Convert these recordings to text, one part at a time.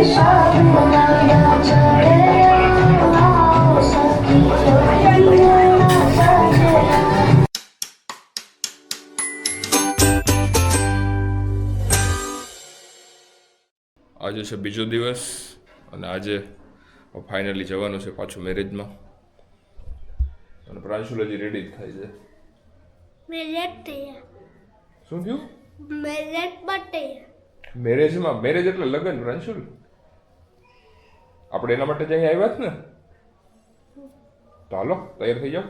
આજે છે બીજો દિવસ અને આજે ફાઇનલી જવાનું છે પાછું મેરેજમાં અને પ્રાંશુલ હજી રેડી જ થાય છે. શું થયું? મેરેજમાં? મેરેજ એટલે લગ્ન પ્રાંશુલ. આપણે એના માટે જ અહીં આવ્યા જ ને. તો હાલો તૈયાર થઈ જાઓ.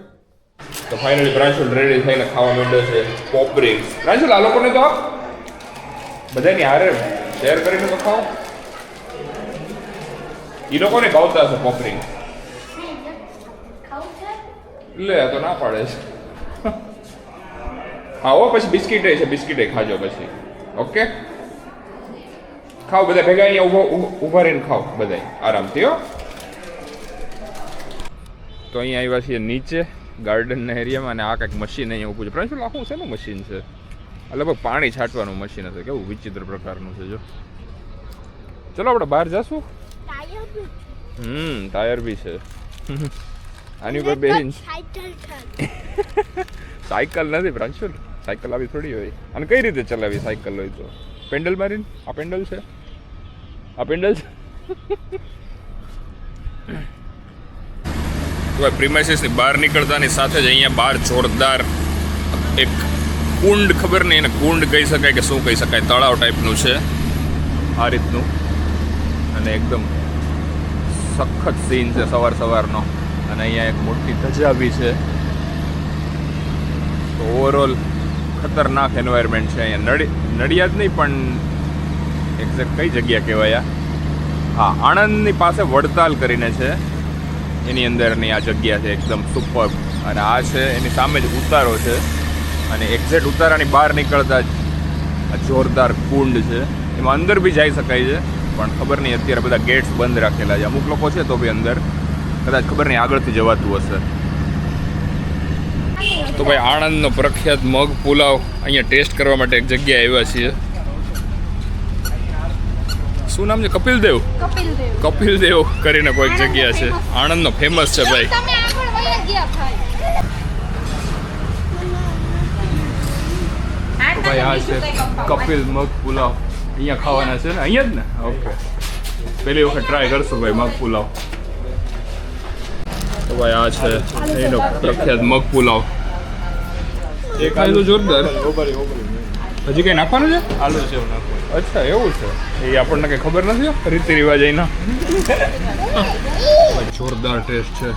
તો ફાઇનલી પ્રાંશુલ રેડી થઈને ખાવા માંડ્યો છે પોપરી. પ્રાંશુલ આ લોકોને તો બધાની હારે શેર કરીને તો ખાઓ. એ લોકોને ભાવતા હશે પોપરી. લે તો ના પાડે છે. ખાઓ પછી બિસ્કીટ છે, બિસ્કીટ ખાજો પછી. ઓકે ખાઓ બધા ભેગા અહીંયા ઉભા રહીને ખાઓ બધા આરામથી. હો તો અહીંયા આવ્યા છીએ નીચે ગાર્ડનના એરિયામાં અને આ કંઈક મશીન અહીંયા ઊભું છે. પ્રાંશુલ આખું શેનું મશીન છે? લગભગ પાણી છાંટવાનું મશીન હશે. કેવું વિચિત્ર પ્રકારનું છે. જો ચલો આપણે બહાર જશું. ટાયર બી છે. આની ઉપર બેહીન સાયકલ નથી પ્રાંશુલ. સાયકલ આવી થોડી હોય. અને કઈ રીતે ચલાવી સાયકલ હોય તો? પેન્ડલ મારીને. આ પેન્ડલ છે, આ પેન્ડલ છે. પ્રીમાઇસીસની બહાર નીકળતાની સાથે જ અહીંયા બહાર જોરદાર એક કુંડ, ખબર નહીં એને કુંડ કહી શકાય કે શું કહી શકાય, તળાવ ટાઈપનું છે આ રીતનું. અને એકદમ સખત સીન છે સવાર સવારનો. અને અહીંયા એક મોટી ધજા બી છે. તો ઓવરઓલ ખતરનાક એન્વાયરમેન્ટ છે અહીંયા. નડિયાદ નહીં પણ એક્ઝેક્ટ કઈ જગ્યા કહેવાય? હા, આણંદની પાસે વડતાલ કરીને છે, એની અંદરની આ જગ્યા છે. એકદમ સુપર. અને આ છે એની સામે જ ઉતારો છે. અને એક્ઝેક્ટ ઉતારાની બહાર નીકળતા જ આ જોરદાર કુંડ છે. એમાં અંદર બી જઈ શકાય છે પણ ખબર નહીં અત્યારે બધા ગેટ્સ બંધ રાખેલા છે. અમુક લોકો છે તો બી અંદર કદાચ ખબર નહીં આગળથી જવાતું હશે. તો ભાઈ આણંદનો પ્રખ્યાત મગ પુલાવ અહીંયા ટેસ્ટ કરવા માટે એક જગ્યાએ આવ્યા છીએ. શું નામ છે? કપિલદેવ. કપિલદેવ કરીને કોઈક જગ્યા છે આણંદનો, ફેમસ છે ભાઈ. ભાઈ આ છે કપિલ મગ પુલાવ. અહીંયા ખાવાના છે ને? અહીંયા જ ને? ઓકે, પહેલી વખત ટ્રાય કરશું ભાઈ મગ પુલાવ. તો ભાઈ આ છે એનો પ્રખ્યાત મગ પુલાવ. એ ખાઈ તો જોરદાર. હજી કંઈ નાખવાનું છે? આલુ સેવ નાખવાનું. અચ્છા એવું છે. એ આપણને કંઈ ખબર નથી રીતિ રિવાજ એના. જોરદાર ટેસ્ટ છે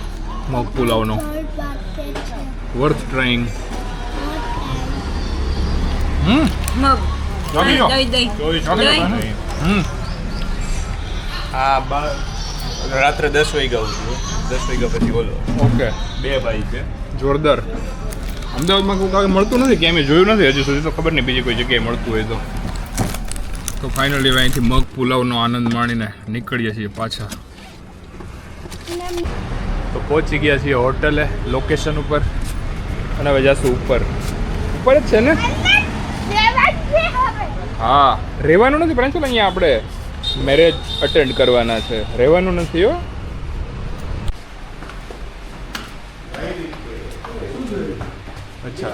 મગ પુલાવનો. Worth trying. રાત્રે 10 વાગ્યા છું. 10 વાગ્યા પછી બોલો. ઓકે, 2 ભાઈ છે. જોરદાર. અમદાવાદમાં કોઈ કાંઈ મળતું નથી કે? અમે જોયું નથી હજી સુધી, તો ખબર નહીં બીજી કોઈ જગ્યાએ મળતું હોય તો. ફાઇનલી અહીંથી મગ પુલાવનો આનંદ માણીને નીકળીએ છીએ પાછા. તો પહોંચી ગયા છીએ હોટલે, લોકેશન ઉપર. અને હવે જશું ઉપર. ઉપર જ છે ને? હા, રહેવાનું નથી પ્રાંશુલ. અહીંયા આપણે મેરેજ અટેન્ડ કરવાના છે, રહેવાનું નથી. હો અચ્છા.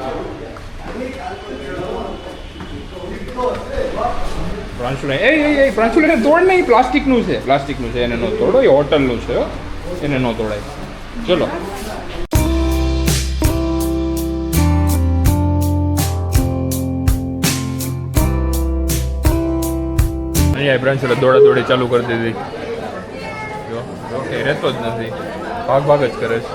પ્રાંશુલ એ પ્રાંશુલ એને તોડ નહીં. પ્લાસ્ટિકનું છે, પ્લાસ્ટિકનું છે, એને ન તોડો. એ હોટલનું છે, એને ન તોડાય. ચલો. અહીંયા પ્રાંશુલે દોડા દોડી ચાલુ કરી દીધી. જો એ રહેતો જ નથી, ભાગ ભાગ જ કરે છે.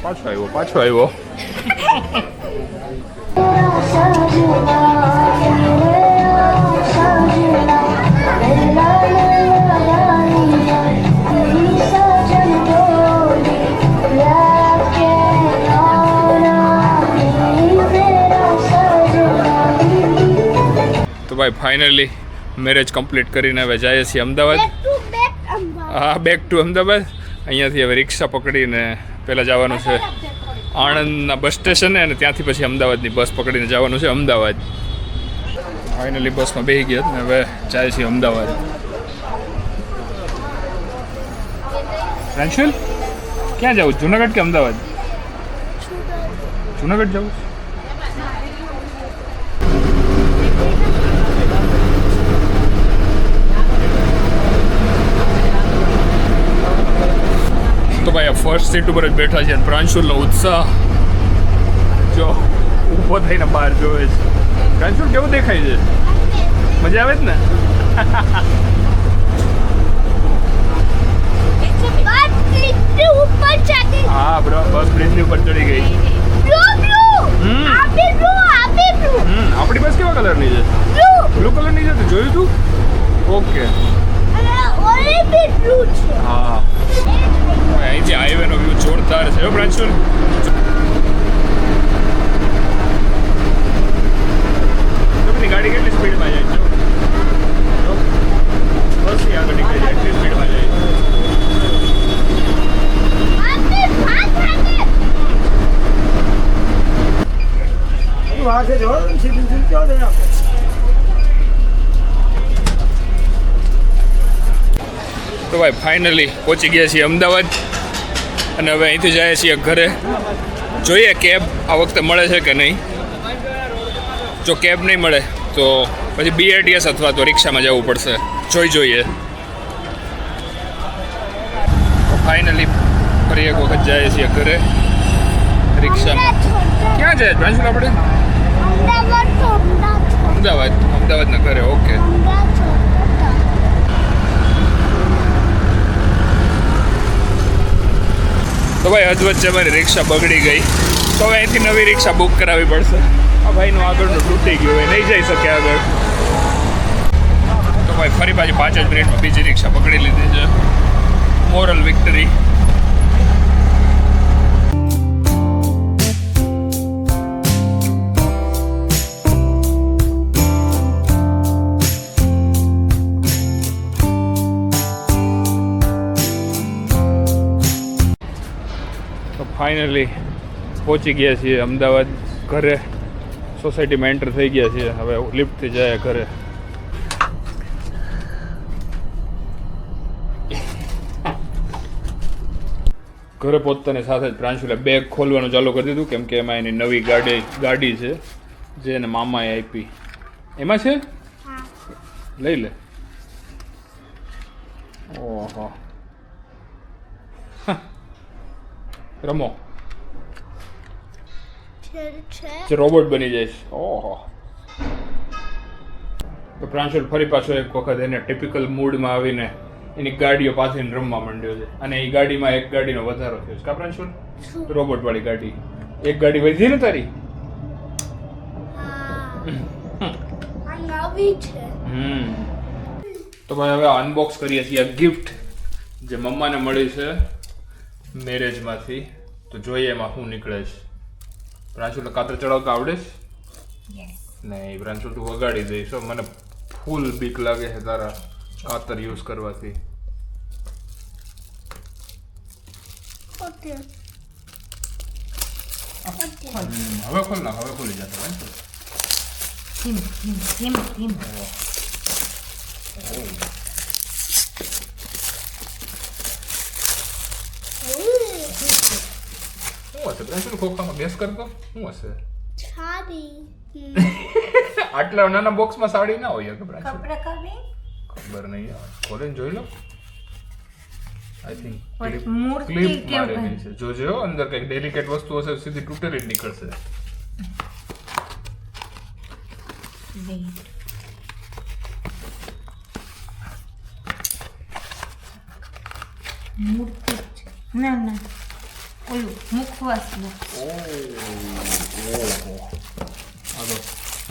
પાછો આવ્યો, પાછો આવ્યો. તો ભાઈ ફાઇનલી મેરેજ કમ્પ્લીટ કરીને હવે જઈએ છીએ અમદાવાદ. હા, બેક ટુ અમદાવાદ. અહીંયાથી હવે રિક્ષા પકડીને પહેલાં જવાનું છે આણંદના બસ સ્ટેશને અને ત્યાંથી પછી અમદાવાદની બસ પકડીને જવાનું છે અમદાવાદ. ફાઇનલી બસમાં બેસી ગયા ને હવે જાય છે અમદાવાદ. પ્રાંશુલ ક્યાં જવું? જુનાગઢ કે અમદાવાદ? જુનાગઢ જવું? તો ભાઈ આ ફર્સ્ટ સીટ ઉપર જ બેઠા છે અને પ્રાંશુલનો ઉત્સાહ જો ઊભો થઈને બહાર જોવે છે. પ્રાંશુલ કેવું દેખાય છે? મજા આવે જ ને? હા બ્રો, બસ બ્રિજની ઉપર ચડી ગઈ. આપણી બસ કેવા કલરની છે? બ્લુ કલરની છે. તું જોયું તું? ઓકે હા. અહીંથી હાઈવેનો વ્યૂ જોરદાર છે હો પ્રાંશુલ. બધી ગાડી કેટલી સ્પીડમાં જાય છે? બસ આગળ નીકળી જાય એટલી સ્પીડમાં જાય. તો ભાઈ ફાઇનલી પહોંચી ગયા છીએ અમદાવાદ અને હવે અહીંથી જાય છીએ ઘરે. જોઈએ કેબ આ વખતે મળે છે કે નહીં. જો કેબ નહીં મળે તો પછી BRTS અથવા તો રિક્ષામાં જવું પડશે. જોઈએ. ફાઇનલી ફરી એક વખત જાય છીએ ઘરે રિક્ષામાં. ક્યાં જાય પ્રાંશુલ આપણે? અમદાવાદના ઘરે. ઓકે. તો ભાઈ અધવચ્ચે મારી રિક્ષા બગડી ગઈ તો હવે અહીંથી નવી રિક્ષા બુક કરાવવી પડશે. આ ભાઈનું આગળનું તૂટી ગયું હોય, નહીં જઈ શકે આગળ. તો ભાઈ ફરી પાછી 5 જ મિનિટમાં બીજી રિક્ષા પકડી લીધી છે. Moral victory. ફાઇનલી પહોંચી ગયા છીએ અમદાવાદ ઘરે. સોસાયટીમાં એન્ટર થઈ ગયા છીએ. હવે લિફ્ટથી જાય ઘરે. ઘરે પહોંચતાની સાથે જ પ્રાંશુલે બેગ ખોલવાનું ચાલુ કરી દીધું કેમ કે એમાં એની નવી ગાડી છે જે એને મામાએ આપી. એમાં છે લઈ લે. ઓહો રમો રોબોટ બની જઈશ. ઓહો. તો પ્રાંશુલ ફરી પાછો એક વખત એને ટિપિકલ મૂડમાં આવીને એની ગાડીઓ પાછળ રમવા માંડ્યો છે અને એ ગાડીમાં એક ગાડીનો વધારો થયો છે. કા પ્રાંશુલ? રોબોટ વાળી ગાડી. એક ગાડી વધી ને તારી? તો ભાઈ હવે અનબોક્સ કરીએ છીએ ગિફ્ટ જે મમ્માને મળી છે મેરેજમાંથી. તો જોઈએ એમાં શું નીકળે છે. પ્રાંશુલ કાતર ચડાવતા આવડે છે? નહીં પ્રાંશુલ તું વગાડી દઈશ. મને ફૂલ બીક લાગે છે તારા કાતર યુઝ કરવાથી. હવે ખોલ ના. હવે ખોલી જશે પ્રાંશુલ. શું હશે પ્રાંશુલ? ખોખામાં ગેસ કરતો શું હશે? આટલા નાના બોક્સમાં સાડી ના હોય કે પ્રાંશુલ? ખબર નહીં. ખોલીને જોઈ લો. આઈ થિંક ક્લિપ મારેલી છે. જોજો અંદર કંઈક ડેલિકેટ વસ્તુ હશે સીધી તૂટેલી જ નીકળશે. ના ઓલું મુખવાસ.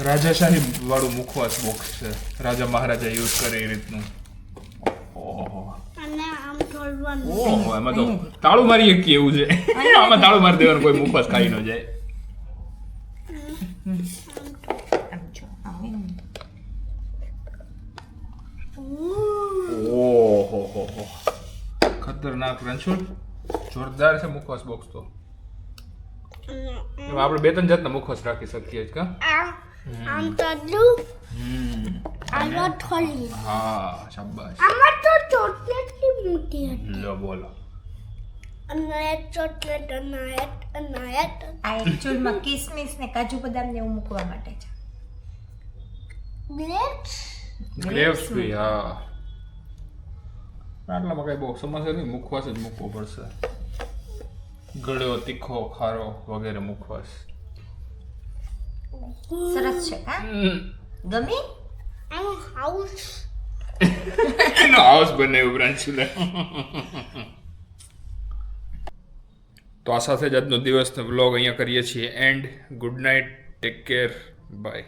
રાજાશાહી વાળું મુખવાસ બોક્સ છે. રાજા મહારાજા યુઝ કરે એ રીતનું. ઓહો એમાં તો તાળું મારી એક એવું છે. આમાં તાળું મારી દેવાનું, કોઈ મુખવાસ ખાઈ ન જાય. ઓહો ખતરનાક પ્રાંશુલ. જોરદાર છે મુખવાસ બોક્સ તો. એમાં આપણે બે ત્રણ જાતના મુખવાસ રાખી શકીએ છીએ કા આમ તો આલો થોડી હા શાબાશ આમાં તો ચોકલેટ ની મોટી હતી લો બોલો અનાયત ચોકલેટ અનાયત આ એકચ્યુઅલમાં કિસમિસ ને કાજુ બદામ ને એવું મૂકવા માટે છે ગ્રેપ્સ ગ્રેપ્સ બી હા આટલામાં કઈ બહુ સમસ્યા નહીં મુખવાસ જ મૂકવો પડશે ગળ્યો તીખો ખારો વગેરે મુખવાસ સરસ છે હા ગમી આમ હાઉસ એનો હાઉસ બનાવ્યો બ્રાન્ચુલે તો આ સાથે જ આજનો દિવસનો વ્લોગ અહીંયા કરીએ છીએ and good night take care bye